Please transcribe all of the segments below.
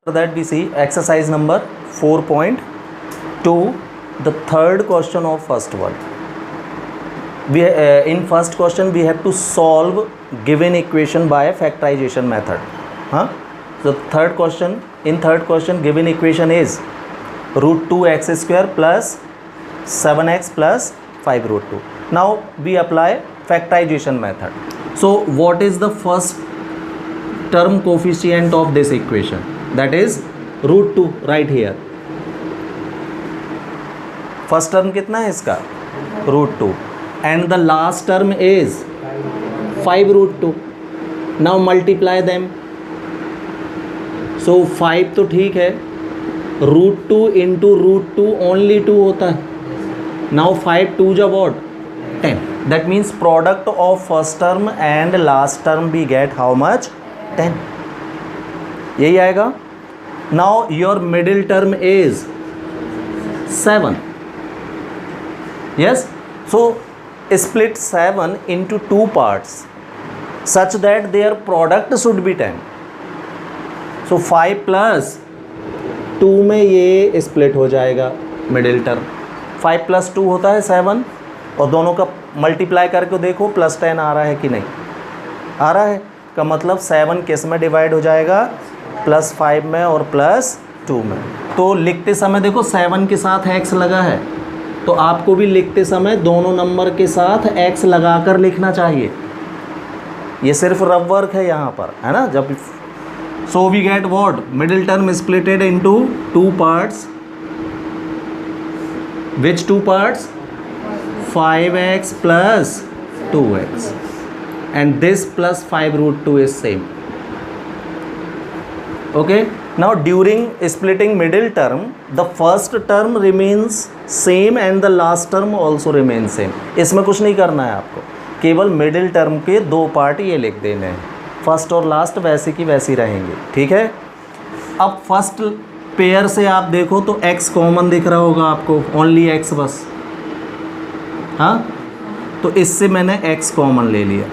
that we see exercise number 4.2, the third question of first one. In first question we have to solve given equation by factorization method. So third question, in third question given equation is root 2x square plus 7x plus 5 root 2. Now we apply factorization method. So what is the first term coefficient of this equation? That is root 2 right here. First term कितना है इसका? root 2 and the last term is 5 root 2. Now multiply them. So 5 तो ठीक है, root 2 into root 2 only 2 होता है. Now 5 2 जा what? 10. That means product of first term and last term we get how much? 10. यही आएगा. Now your middle term is 7. Yes. So split 7 into 2 parts such that their product should be 10. So 5 plus 2 में ये split हो जाएगा middle term. 5 plus 2 होता है 7 और दोनों का मल्टीप्लाई करके देखो प्लस 10 आ रहा है कि नहीं आ रहा है. का मतलब 7 किस में डिवाइड हो जाएगा? प्लस 5 में और प्लस 2 में. तो लिखते समय देखो 7 के साथ x लगा है, तो आपको भी लिखते समय दोनों नंबर के साथ x लगाकर लिखना चाहिए. ये सिर्फ रफ वर्क है यहाँ पर, है ना. जब so we get what? Middle term splitted into 2 parts. Which 2 parts? 5x plus 2x and this plus 5 root 2 is same. Okay. Now during splitting middle term, the first term remains same and the last term also remains same. इसमें कुछ नहीं करना है आपको, केवल middle term के 2 part ये लिख देने हैं. फर्स्ट और लास्ट वैसे की वैसी रहेंगे. ठीक है. अब फर्स्ट पेयर से आप देखो तो x कॉमन दिख रहा होगा आपको, ओनली x बस. हाँ, तो इससे मैंने x कॉमन ले लिया,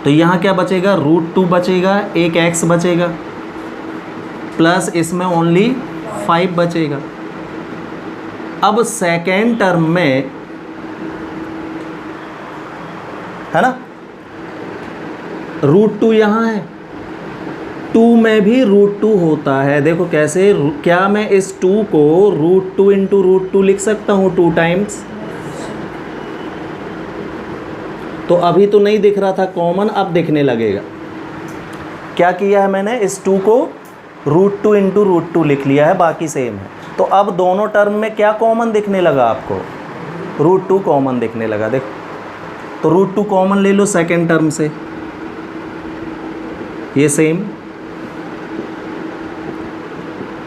तो यहाँ क्या बचेगा? रूट 2 बचेगा, एक x बचेगा, प्लस इसमें ओनली 5 बचेगा. अब सेकेंड टर्म में, है ना, रूट 2 यहाँ है, 2 में भी रूट 2 होता है. देखो कैसे, क्या मैं इस 2 को रूट 2 इंटू रूट 2 लिख सकता हूँ 2 टाइम्स? तो अभी तो नहीं दिख रहा था कॉमन, अब दिखने लगेगा. क्या किया है मैंने? इस 2 को रूट 2 इंटू रूट 2 लिख लिया है, बाकी सेम है. तो अब दोनों टर्म में क्या कॉमन दिखने लगा आपको? रूट 2 कॉमन दिखने लगा. देखो, तो रूट 2 कॉमन ले लो सेकेंड टर्म से, ये सेम,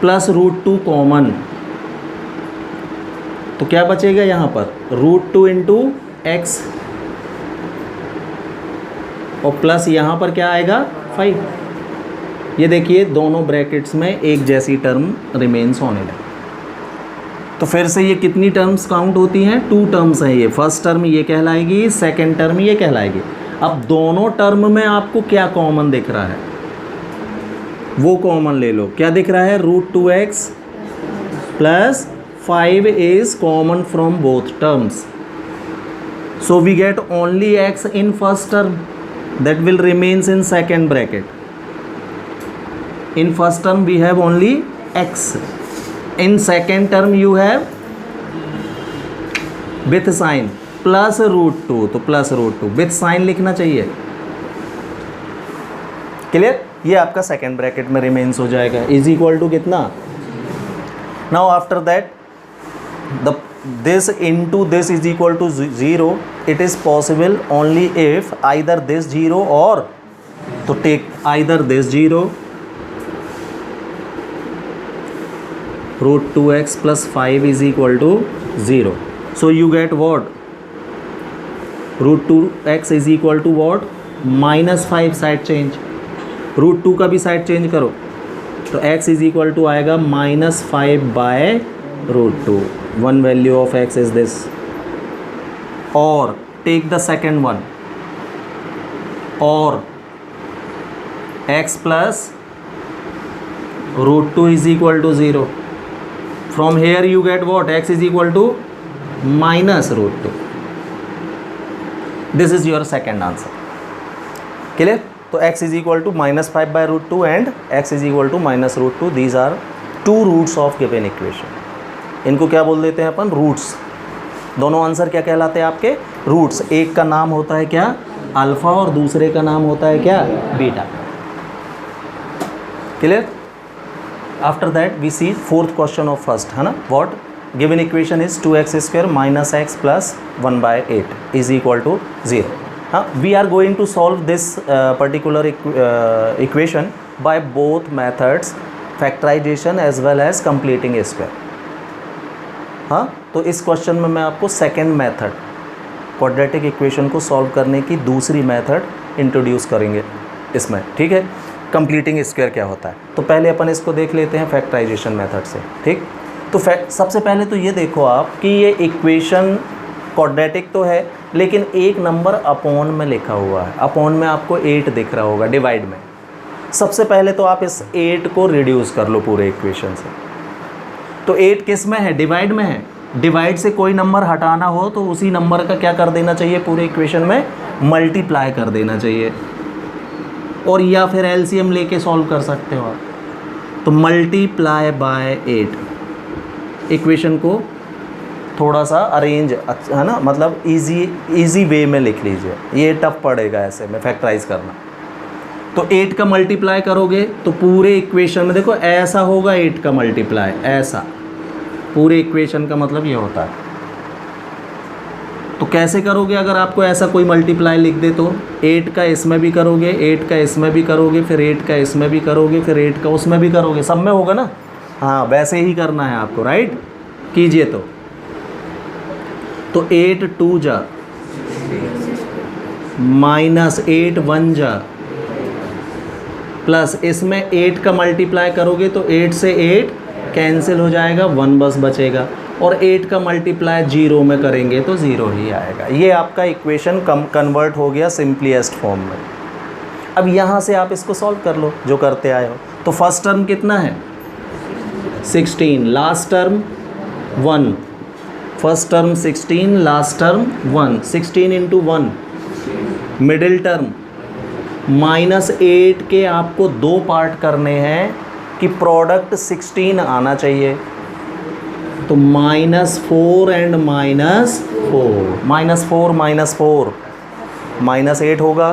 प्लस रूट 2 कॉमन, तो क्या बचेगा यहाँ पर? रूट 2 इंटू एक्स और प्लस यहाँ पर क्या आएगा? 5. ये देखिए दोनों ब्रैकेट्स में एक जैसी टर्म रिमेन्स होने लगी. तो फिर से ये कितनी टर्म्स काउंट होती हैं? 2 टर्म्स हैं. ये फर्स्ट टर्म ये कहलाएगी, सेकेंड टर्म ये कहलाएगी. अब दोनों टर्म में आपको क्या कॉमन दिख रहा है वो कॉमन ले लो. क्या दिख रहा है? Root 2x plus 5 is common from both terms. So we get only x in first term, that will remains in second bracket. In first term we have only x. In second term you have with sign plus root 2, तो plus root 2 with sign लिखना चाहिए. Clear? ये आपका second bracket में remains हो जाएगा. Is equal to कितना? Now after that the this into this is equal to 0. It is possible only if either this 0 or, to take either this 0 root 2x plus 5 is equal to 0. So you get what? Root 2x is equal to what? minus 5. Side change, root 2 का भी side change करो, तो x is equal to आएगा minus 5 by root 2. One value of x is this. Or take the second one, or x plus root 2 is equal to 0. From here you get what, x is equal to minus root 2. This is your second answer. Clear? तो x is equal to -5 by root 2 and x is equal to minus root 2. These are two roots of given equation. इनको क्या बोल देते हैं अपन, roots. दोनों answer क्या कहलाते हैं आपके, रूट्स. एक का नाम होता है क्या, अल्फा, और दूसरे का नाम होता है क्या, बीटा. Clear? After that we see fourth question of first, है ना. What given equation is 2x² minus x plus 1/8 is equal to 0. हाँ, we are going to solve this particular equation by both methods, factorisation as well as completing square. हाँ, तो इस question में मैं आपको second method, quadratic equation को solve करने की दूसरी मेथड इंट्रोड्यूस करेंगे इसमें. ठीक है, कंप्लीटिंग स्क्वायर क्या होता है. तो पहले अपन इसको देख लेते हैं फैक्टराइजेशन मेथड से. ठीक, तो सबसे पहले तो ये देखो आप कि ये इक्वेशन क्वाड्रेटिक तो है, लेकिन एक नंबर अपॉन में लिखा हुआ है. अपॉन में आपको 8 दिख रहा होगा डिवाइड में. सबसे पहले तो आप इस 8 को रिड्यूस कर लो पूरे इक्वेशन से. तो 8 किस में है, डिवाइड में है. डिवाइड से कोई नंबर हटाना हो तो उसी नंबर का क्या कर देना चाहिए, पूरे इक्वेशन में मल्टीप्लाई कर देना चाहिए. और या फिर एलसीएम लेके सॉल्व कर सकते हो आप. तो मल्टीप्लाई बाय 8. इक्वेशन को थोड़ा सा अरेंज, है ना, मतलब इजी वे में लिख लीजिए. ये टफ पड़ेगा ऐसे में फैक्टराइज करना. तो 8 का मल्टीप्लाई करोगे तो पूरे इक्वेशन में देखो ऐसा होगा, 8 का मल्टीप्लाई ऐसा. पूरे इक्वेशन का मतलब ये होता है. तो कैसे करोगे, अगर आपको ऐसा कोई मल्टीप्लाई लिख दे तो 8 का इसमें भी करोगे, 8 का इसमें भी करोगे, फिर 8 का इसमें भी करोगे, फिर 8 का उसमें भी करोगे, सब में होगा ना. हाँ, वैसे ही करना है आपको, राइट. कीजिए तो 8 2 जा माइनस 8 1 जा प्लस इसमें 8 का मल्टीप्लाई करोगे तो 8 से 8 कैंसिल हो जाएगा, 1 बस बचेगा. और 8 का मल्टीप्लाई 0 में करेंगे तो 0 ही आएगा. ये आपका इक्वेशन कन्वर्ट हो गया सिंपलीएस्ट फॉर्म में. अब यहाँ से आप इसको सॉल्व कर लो जो करते आए हो. तो फर्स्ट टर्म कितना है, 16, last term 1. First term 16, last term 1. 16 into 1. Middle term -8 के आपको 2 पार्ट करने हैं कि प्रोडक्ट 16 आना चाहिए. तो -4 एंड -4, -4 -8 होगा.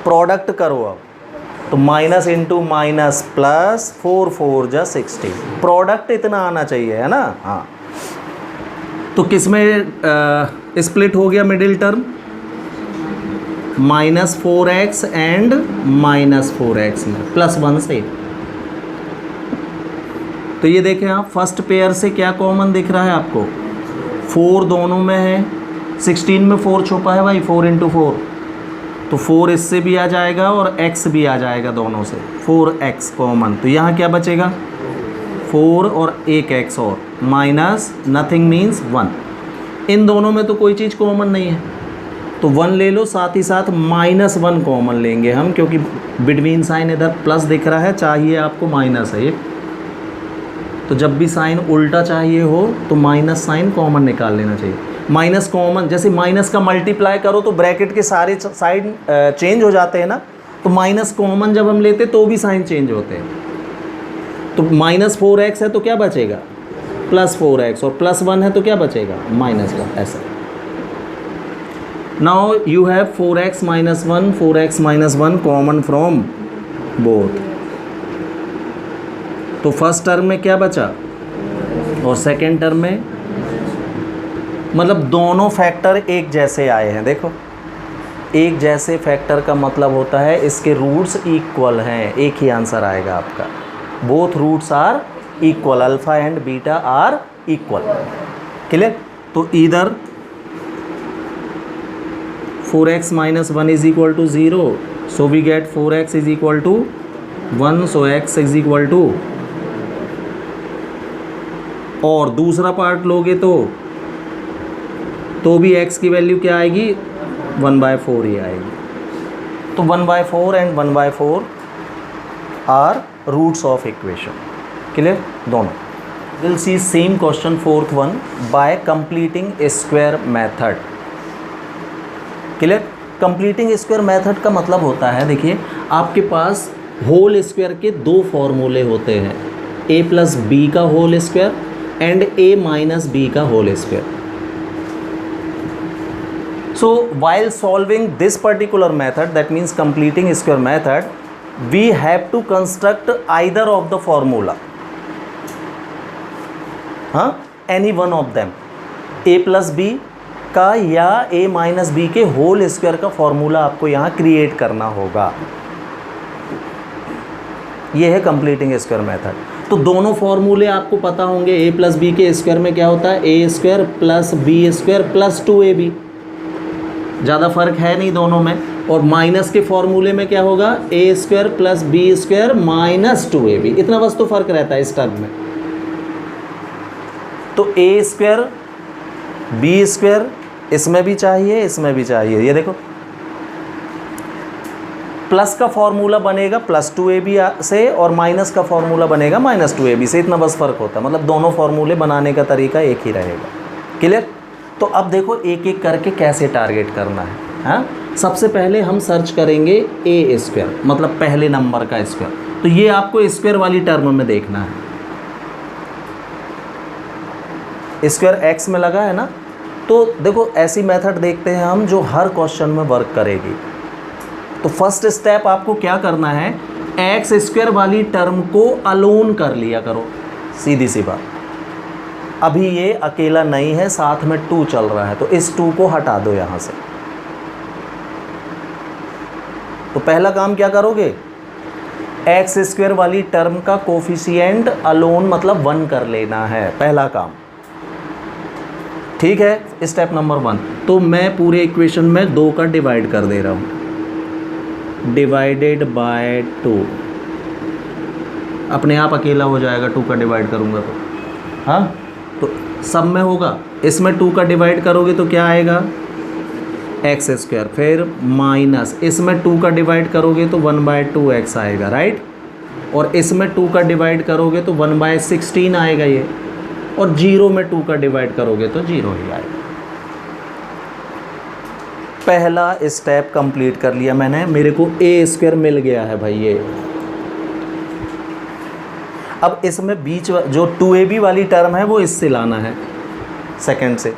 प्रोडक्ट करो अब, तो माइनस इंटू माइनस प्लस 4 4 जा 16. प्रोडक्ट इतना आना चाहिए, है ना. हाँ, तो किस में स्प्लिट हो गया middle term, -4x and -4x में +1 से. तो ये देखें आप, फर्स्ट पेयर से क्या कॉमन दिख रहा है आपको, 4 दोनों में है. 16 में 4 छुपा है भाई, 4 इंटू 4. तो 4 इससे भी आ जाएगा और x भी आ जाएगा दोनों से, 4x कॉमन. तो यहाँ क्या बचेगा, 4 और एक x और माइनस नथिंग मीन्स 1. इन दोनों में तो कोई चीज़ कॉमन नहीं है, तो 1 ले लो. साथ ही साथ -1 कॉमन लेंगे हम, क्योंकि बिटवीन साइन इधर प्लस दिख रहा है, चाहिए आपको माइनस है ये. तो जब भी साइन उल्टा चाहिए हो तो माइनस साइन कॉमन निकाल लेना चाहिए. माइनस कॉमन, जैसे माइनस का मल्टीप्लाई करो तो ब्रैकेट के सारे साइड चेंज हो जाते हैं ना. तो माइनस कॉमन जब हम लेते तो भी साइन चेंज होते हैं. तो -4x है तो क्या बचेगा, +4x, और +1 है तो क्या बचेगा, -1. ऐसा. Now you have 4x -1, 4x -1 common from both. तो फर्स्ट टर्म में क्या बचा और सेकेंड टर्म में, मतलब दोनों फैक्टर एक जैसे आए हैं. देखो, एक जैसे फैक्टर का मतलब होता है इसके रूट्स इक्वल हैं, एक ही आंसर आएगा आपका. Both roots are equal, alpha and beta are equal. Clear. तो इधर 4x -1 is equal to 0, so we get 4x is equal to 1, so x is equal to. और दूसरा पार्ट लोगे तो भी x की वैल्यू क्या आएगी, 1/4 ही आएगी. तो 1/4 and 1/4 are roots of equation. Clear दोनों। Will see same question fourth one by completing square method. Clear. Completing square method का मतलब होता है, देखिए आपके पास होल स्क्वायर के दो फॉर्मूले होते हैं, a प्लस बी का whole square and a minus b का whole square. So while solving this particular method, that means completing square method, we have to construct either of the formula, any one of them, a plus B का या a minus B के whole square का formula आपको यहाँ create करना होगा। ये है कंप्लीटिंग स्क्वायर मेथड। तो दोनों फॉर्मूले आपको पता होंगे, a प्लस बी के स्क्वायर में क्या होता है, a square plus B square plus 2ab, ज़्यादा फर्क है नहीं दोनों में। और माइनस के फॉर्मूले में क्या होगा, a square plus B square minus 2ab, इतना बस तो फर्क रहता है इस टर्म में। तो a स्क्वायर बी स्क्वायर इसमें भी चाहिए, इसमें भी चाहिए। ये देखो प्लस का फॉर्मूला बनेगा प्लस 2ab से और माइनस का फॉर्मूला बनेगा माइनस 2ab से, इतना बस फ़र्क होता है। मतलब दोनों फॉर्मूले बनाने का तरीका एक ही रहेगा। क्लियर। तो अब देखो एक एक करके कैसे टारगेट करना है। हाँ, सबसे पहले हम सर्च करेंगे a स्क्वायर, मतलब पहले नंबर का स्क्वायर। तो ये आपको स्क्वायर वाली टर्म में देखना है। स्क्वायर x में लगा है ना, तो देखो ऐसी मेथड देखते हैं हम जो हर क्वेश्चन में वर्क करेगी। तो फर्स्ट स्टेप आपको क्या करना है, एक्स स्क्वायर वाली टर्म को अलोन कर लिया करो, सीधी सी बात। अभी ये अकेला नहीं है, साथ में 2 चल रहा है, तो इस 2 को हटा दो यहाँ से। तो पहला काम क्या करोगे, एक्स स्क्वायर वाली टर्म का कोफिशिएंट अलोन मतलब 1 कर लेना है, पहला काम। ठीक है, स्टेप नंबर 1। तो मैं पूरे इक्वेशन में 2 का डिवाइड कर दे रहा हूँ, डिवाइडेड बाय 2। अपने आप अकेला हो जाएगा 2 का डिवाइड करूँगा तो। हाँ, तो सब में होगा, इसमें 2 का डिवाइड करोगे तो क्या आएगा, एक्स स्क्वायर, फिर माइनस इसमें 2 का डिवाइड करोगे तो 1/2x आएगा, राइट। और इसमें 2 का डिवाइड करोगे तो 1/16 आएगा ये, और 0 में 2 का डिवाइड करोगे तो 0 ही आएगा। पहला स्टेप कंप्लीट कर लिया मैंने, मेरे को a स्क्वायर मिल गया है भाई ये। अब इसमें बीच जो 2ab वाली टर्म है वो इससे लाना है, सेकंड से।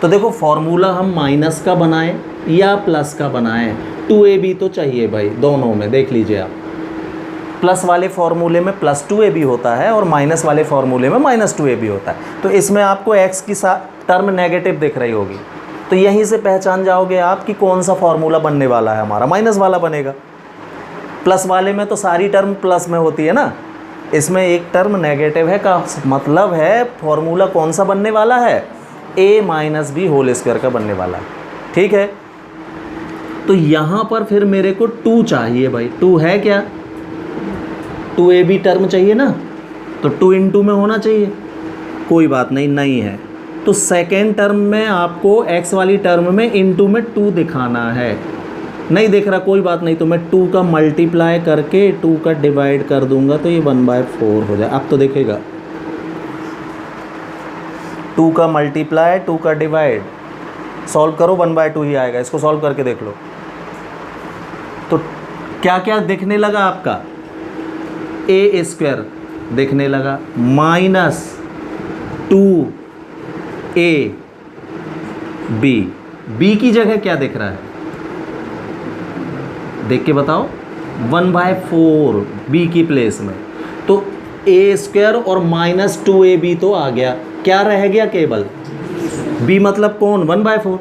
तो देखो फॉर्मूला हम माइनस का बनाएं या प्लस का बनाएं, 2ab तो चाहिए भाई दोनों में। देख लीजिए आप, प्लस वाले फॉर्मूले में प्लस 2ab होता है और माइनस वाले फॉर्मूले में माइनस 2ab होता है। तो इसमें आपको x की टर्म नेगेटिव दिख रही होगी, तो यहीं से पहचान जाओगे आप कि कौन सा फॉर्मूला बनने वाला है हमारा, माइनस वाला बनेगा। प्लस वाले में तो सारी टर्म प्लस में होती है ना, इसमें एक टर्म नेगेटिव है, का मतलब है फॉर्मूला कौन सा बनने वाला है, a minus B whole square का बनने वाला है। ठीक है, तो यहाँ पर फिर मेरे को 2 चाहिए भाई। 2 है क्या, 2ab टर्म चाहिए ना, तो 2 × में होना चाहिए। कोई बात नहीं, नहीं है तो सेकेंड टर्म में आपको x वाली टर्म में इनटू में 2 दिखाना है। नहीं दिख रहा, कोई बात नहीं, तो मैं 2 का मल्टीप्लाई करके 2 का डिवाइड कर दूंगा तो ये 1/4 हो जाए। अब तो देखेगा 2 का मल्टीप्लाई 2 का डिवाइड, सॉल्व करो 1/2 ही आएगा। इसको सॉल्व करके देख लो। तो क्या क्या दिखने लगा आपका, a स्क्वायर दिखने लगा, माइनस 2ab, b की जगह क्या दिख रहा है, देख के बताओ, 1/4 b की प्लेस में। तो a स्क्वायर और माइनस 2ab तो आ गया, क्या रह गया केवल b, मतलब कौन, 1/4।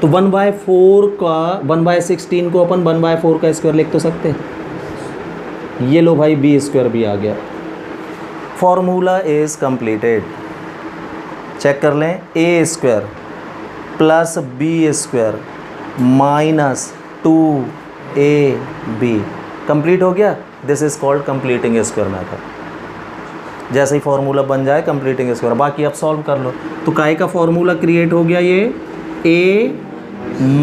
तो 1/4 का 1/16 को अपन 1/4 का स्क्वायर लिख तो सकते हैं। ये लो भाई, b स्क्वायर भी आ गया। Formula is completed. चेक कर लें, a square plus b square minus 2ab complete हो गया। This is called completing square method. जैसे ही फॉर्मूला बन जाए कंप्लीटिंग स्क्वायर, बाकी आप सॉल्व कर लो। तो काय का फॉर्मूला क्रिएट हो गया, ये a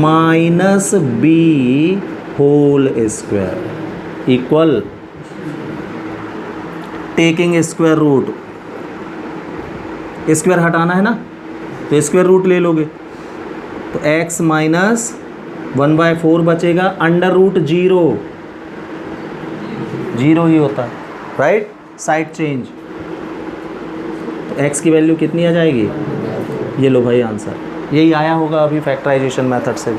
minus B whole square, equal taking square root, square हटाना है ना तो स्क्वायर रूट ले लोगे, तो x माइनस 1/4 बचेगा, अंडर रूट 0 ही होता है, राइट, साइड चेंज, तो x की वैल्यू कितनी आ जाएगी, ये लो भाई आंसर, यही आया होगा अभी फैक्टराइजेशन मेथड से भी,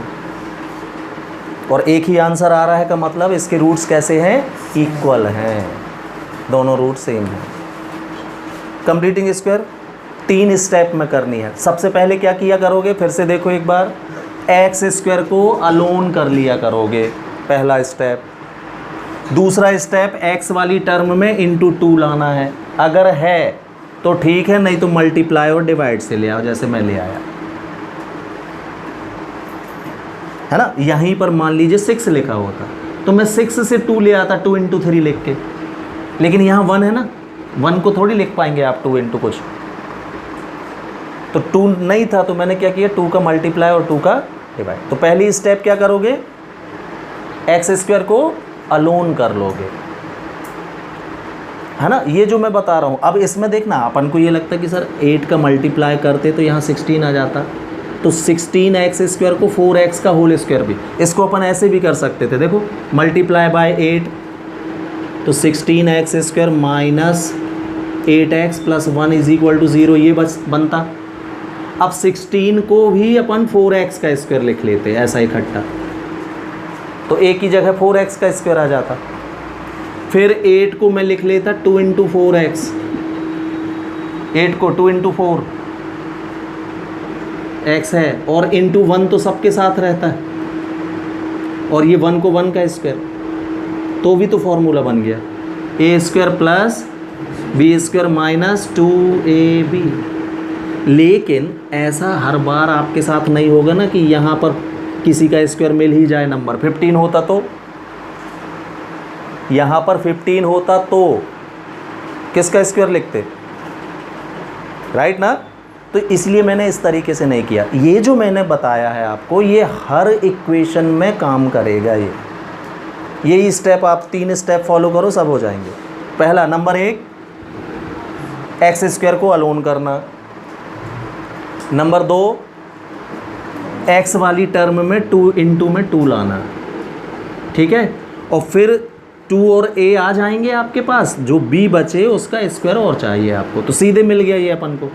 और एक ही आंसर आ रहा है का मतलब इसके रूट्स कैसे हैं, इक्वल हैं, दोनों रूट सेम हैं। कंप्लीटिंग स्क्वायर 3 स्टेप में करनी है। सबसे पहले क्या किया करोगे, फिर से देखो एक बार, एक्स स्क्वायर को अलोन कर लिया करोगे, पहला स्टेप। दूसरा स्टेप एक्स वाली टर्म में इंटू 2 लाना है, अगर है तो ठीक है, नहीं तो मल्टीप्लाई और डिवाइड से ले आओ, जैसे मैं ले आया है ना। यहीं पर मान लीजिए 6 लिखा हुआ था तो मैं 6 से 2 ले आता, 2 × 3 लिख के, लेकिन यहाँ 1 है ना, 1 को थोड़ी लिख पाएंगे आप 2 × कुछ, तो 2 नहीं था तो मैंने क्या किया, 2 का मल्टीप्लाई और 2 का डिवाइड। तो पहली स्टेप क्या करोगे, एक्स स्क्वायर को अलोन कर लोगे, है ना, ये जो मैं बता रहा हूँ। अब इसमें देखना, अपन को ये लगता है कि सर 8 का मल्टीप्लाई करते तो यहाँ 16 आ जाता, तो 16x² को 4x का होल स्क्वायर भी, इसको अपन ऐसे भी कर सकते थे, देखो मल्टीप्लाई बाय 8 तो 16x² minus 8x plus 1 is equal to 0, ये बस बनता। अब 16 को भी अपन 4x का स्क्वायर लिख लेते ऐसा इकट्ठा, तो एक की जगह 4x का स्क्वायर आ जाता। फिर 8 को मैं लिख लेता 2 × 4x, 8 को 2 × 4 x है, और इंटू 1 तो सबके साथ रहता है, और ये 1 को 1 का स्क्वायर, तो भी तो फॉर्मूला बन गया, a² plus b² minus 2ab। लेकिन ऐसा हर बार आपके साथ नहीं होगा ना कि यहाँ पर किसी का स्क्वायर मिल ही जाए नंबर। 15 होता तो, यहाँ पर 15 होता तो किसका स्क्वायर लिखते, राइट ना। तो इसलिए मैंने इस तरीके से नहीं किया। ये जो मैंने बताया है आपको, ये हर इक्वेशन में काम करेगा। यही स्टेप आप 3 स्टेप फॉलो करो, सब हो जाएंगे। पहला नंबर 1, x² को अलोन करना। नंबर 2, x वाली टर्म में 2 × में 2 लाना, ठीक है। और फिर 2 और a आ जाएंगे आपके पास, जो b बचे उसका स्क्वायर और चाहिए आपको, तो सीधे मिल गया, ये अपन को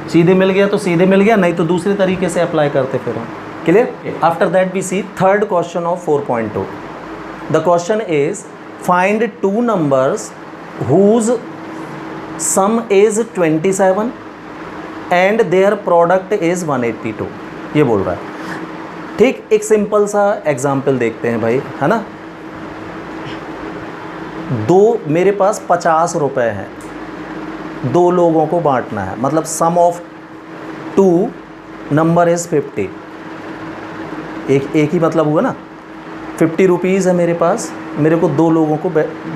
सीधे मिल गया तो सीधे मिल गया, नहीं तो दूसरे तरीके से अप्लाई करते फिर हम। Clear. After that we see third question of 4.2. The question is find 2 numbers whose sum is 27 and their product is 182, ये बोल रहा है। ठीक, एक सिंपल सा एग्जाम्पल देखते हैं भाई, है ना। मेरे पास 50 रुपये हैं, 2 लोगों को बांटना है, मतलब सम ऑफ 2 नंबर इज़ 50। एक ही मतलब हुआ ना, 50 रुपीज़ है मेरे पास, मेरे को 2 लोगों को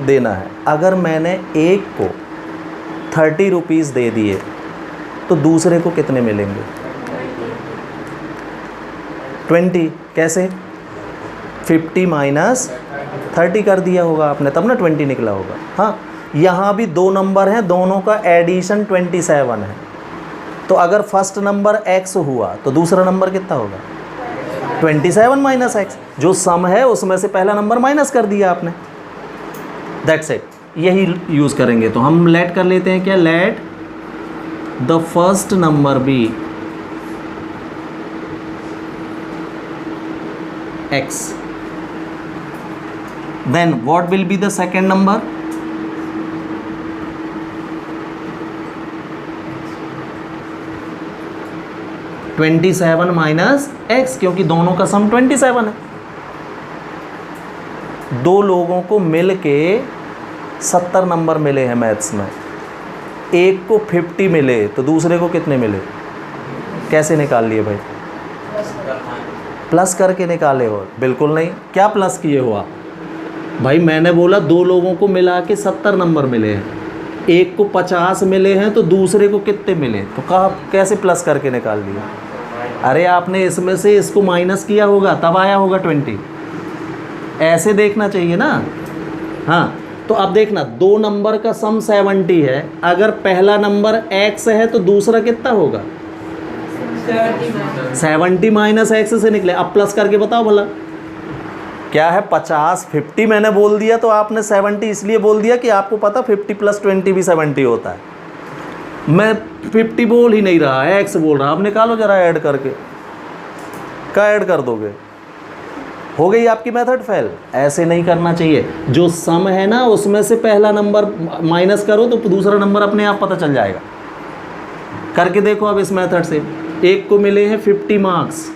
देना है। अगर मैंने एक को 30 रुपीज़ दे दिए तो दूसरे को कितने मिलेंगे, 20। कैसे, 50 माइनस 30 कर दिया होगा आपने, तब ना 20 निकला होगा। हाँ, यहाँ भी 2 नंबर हैं, दोनों का एडिशन 27 है, तो अगर फर्स्ट नंबर x हुआ तो दूसरा नंबर कितना होगा, 27 माइनस x। जो सम है उसमें से पहला नंबर माइनस कर दिया आपने, दैट्स इट। यही यूज़ करेंगे, तो हम लेट कर लेते हैं क्या, let the first number be x, then what will be the second number, -27 minus x, क्योंकि दोनों का सम 27 है। 2 लोगों को मिल के 70 नंबर मिले हैं मैथ्स में, एक को 50 मिले तो दूसरे को कितने मिले, कैसे निकाल लिए भाई, प्लस करके निकाले हो, बिल्कुल नहीं। क्या प्लस किए हो आप भाई, मैंने बोला 2 लोगों को मिला के 70 नंबर मिले हैं, एक को 50 मिले हैं तो दूसरे को कितने मिले, तो कहा कैसे प्लस करके निकाल लिया। अरे आपने इसमें से इसको माइनस किया होगा, तब आया होगा 20, ऐसे देखना चाहिए ना। हाँ, तो अब देखना, दो नंबर का सम 70 है, अगर पहला नंबर x है तो दूसरा कितना होगा? 70 माइनस एक्स से निकले। अब प्लस करके बताओ भला क्या है? 50। 50 मैंने बोल दिया तो आपने 70 इसलिए बोल दिया कि आपको पता 50 प्लस 20 भी 70 होता है। मैं 50 बोल ही नहीं रहा, एक्स बोल रहा। आप निकालो जरा ऐड करके, क्या ऐड कर दोगे? हो गई आपकी मेथड फेल। ऐसे नहीं करना चाहिए। जो सम है ना उसमें से पहला नंबर माइनस करो तो दूसरा नंबर अपने आप पता चल जाएगा। करके देखो अब इस मेथड से। एक को मिले हैं 50 मार्क्स,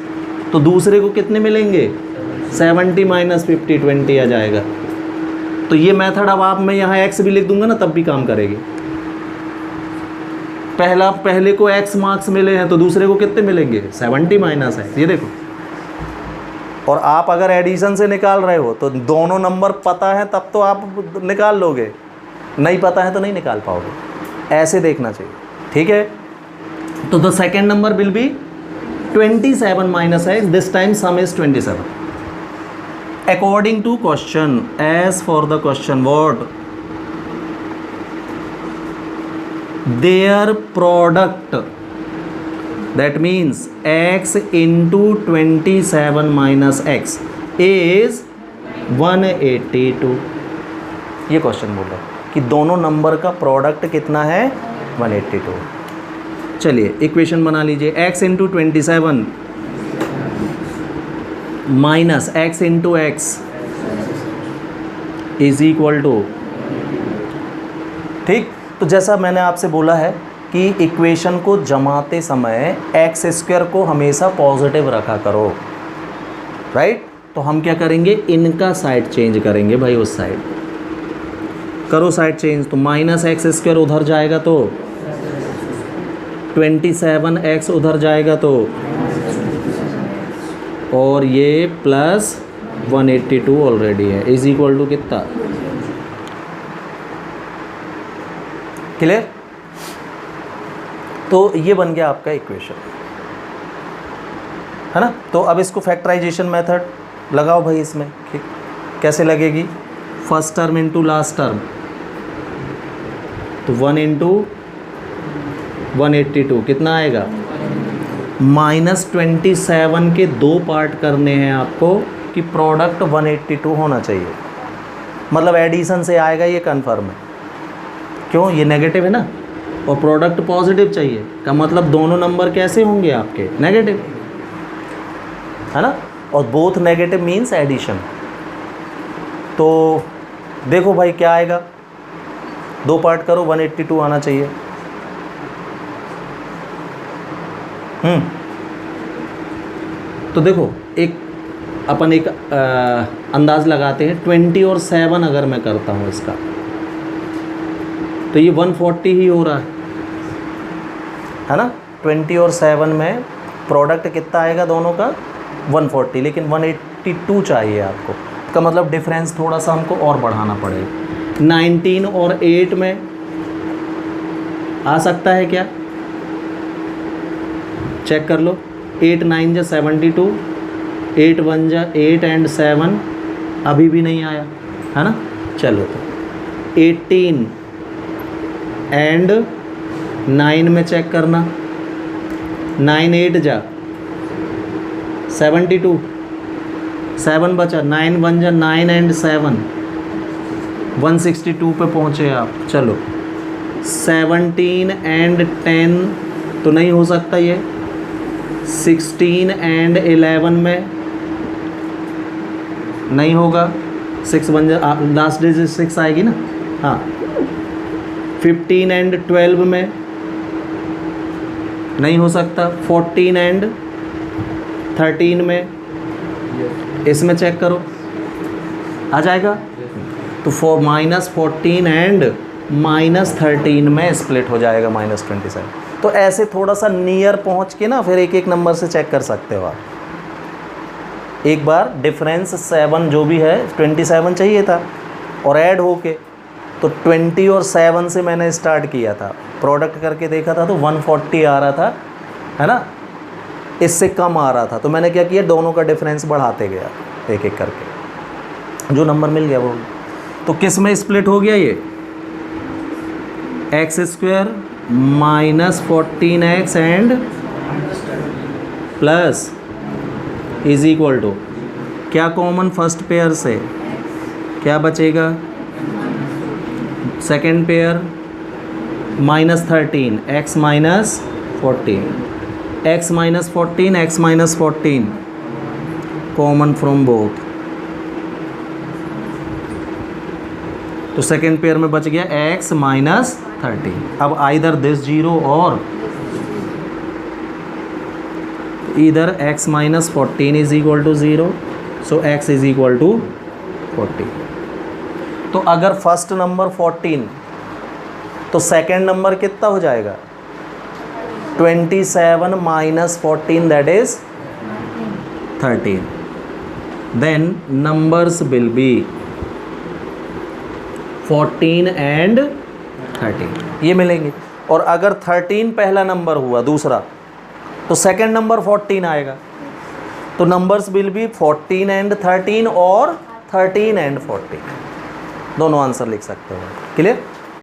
तो दूसरे को कितने मिलेंगे? 70 माइनस 50, 20 आ जाएगा। तो ये मेथड अब आप, मैं यहाँ x भी लिख दूंगा ना तब भी काम करेगी। पहले को x मार्क्स मिले हैं तो दूसरे को कितने मिलेंगे? 70 माइनस है, ये देखो। और आप अगर एडिशन से निकाल रहे हो तो दोनों नंबर पता है तब तो आप निकाल लोगे, नहीं पता है तो नहीं निकाल पाओगे। ऐसे देखना चाहिए, ठीक है। तो the second number will be 27 minus x, this time some is 27 according to question। as for the question, what their product, that means x into 27 minus x is 182। ये क्वेश्चन बोल रहा है कि दोनों नंबर का प्रोडक्ट कितना है? 182। चलिए इक्वेशन बना लीजिए। x into 27 minus x into X is equal to, ठीक। तो जैसा मैंने आपसे बोला है कि इक्वेशन को जमाते समय एक्स स्क्वायर को हमेशा पॉजिटिव रखा करो, राइट। तो हम क्या करेंगे? इनका साइड चेंज करेंगे भाई, उस साइड करो साइड चेंज। तो माइनस एक्स स्क्वायर उधर जाएगा तो 27x उधर जाएगा तो, और ये प्लस 182 ऑलरेडी है, इज इक्वल टू कितना? क्लियर? तो ये बन गया आपका इक्वेशन, है ना। तो अब इसको फैक्टराइजेशन मेथड लगाओ भाई इसमें। कैसे लगेगी? First term into last term, तो 1 इंटू 182 कितना आएगा? -27 के दो पार्ट करने हैं आपको कि प्रोडक्ट 182 होना चाहिए। मतलब एडिशन से आएगा, ये कन्फर्म है। क्यों? ये नेगेटिव है ना, और प्रोडक्ट पॉजिटिव चाहिए, का मतलब दोनों नंबर कैसे होंगे आपके? नेगेटिव, है ना। और बोथ नेगेटिव मीन्स एडिशन। तो देखो भाई क्या आएगा, दो पार्ट करो, 182 आना चाहिए। तो देखो एक अपन एक अंदाज़ लगाते हैं। 20 और 7 अगर मैं करता हूँ इसका, तो ये 140 ही हो रहा है ना। 20 और 7 में प्रोडक्ट कितना आएगा दोनों का? 140, लेकिन 182 चाहिए आपको। का मतलब डिफरेंस थोड़ा सा हमको और बढ़ाना पड़ेगा। 19 और 8 में आ सकता है क्या? चेक कर लो। 8 9 जा 72, 8 1 जा 8 एंड 7 अभी भी नहीं आया, है ना। चलो तो 18 एंड 9 में चेक करना। 9 8 जा 72, 7 बचा, 9 1 जा 9 एंड 7 162 पे पहुँचे आप। चलो 17 एंड 10 तो नहीं हो सकता ये। 16 एंड 11 में नहीं होगा। 6 बन जा, लास्ट डिजिट 6 आएगी ना। हाँ 15 एंड 12 में नहीं हो सकता। 14 एंड 13 में, इसमें चेक करो आ जाएगा। तो -14 एंड -13 में स्प्लिट हो जाएगा -27। तो ऐसे थोड़ा सा नियर पहुंच के ना फिर एक एक नंबर से चेक कर सकते हो आप। एक बार डिफरेंस 7 जो भी है 27 चाहिए था, और ऐड होके तो 20 और 7 से मैंने स्टार्ट किया था। प्रोडक्ट करके देखा था तो 140 आ रहा था, है ना। इससे कम आ रहा था तो मैंने क्या किया, दोनों का डिफरेंस बढ़ाते गया एक एक करके, जो नंबर मिल गया वो। तो किस में स्प्लिट हो गया ये, X square minus 14x and plus is equal to, क्या कॉमन फर्स्ट पेयर से क्या बचेगा, second pair minus 13 x minus 14, x minus 14, x minus 14 common from both, तो सेकेंड पेयर में बच गया x माइनस 13। अब आइदर दिस जीरो और इधर x minus 14 is equal to 0, so x is equal to 14। तो अगर फर्स्ट नंबर 14 तो सेकेंड नंबर कितना हो जाएगा, 27 minus 14 that is 13, then numbers will be 14 and 13 ये मिलेंगे। और अगर 13 पहला नंबर हुआ दूसरा तो सेकेंड नंबर 14 आएगा, तो नंबर्स विल बी 14 एंड 13 और 13 एंड 14, दोनों आंसर लिख सकते हो। क्लियर।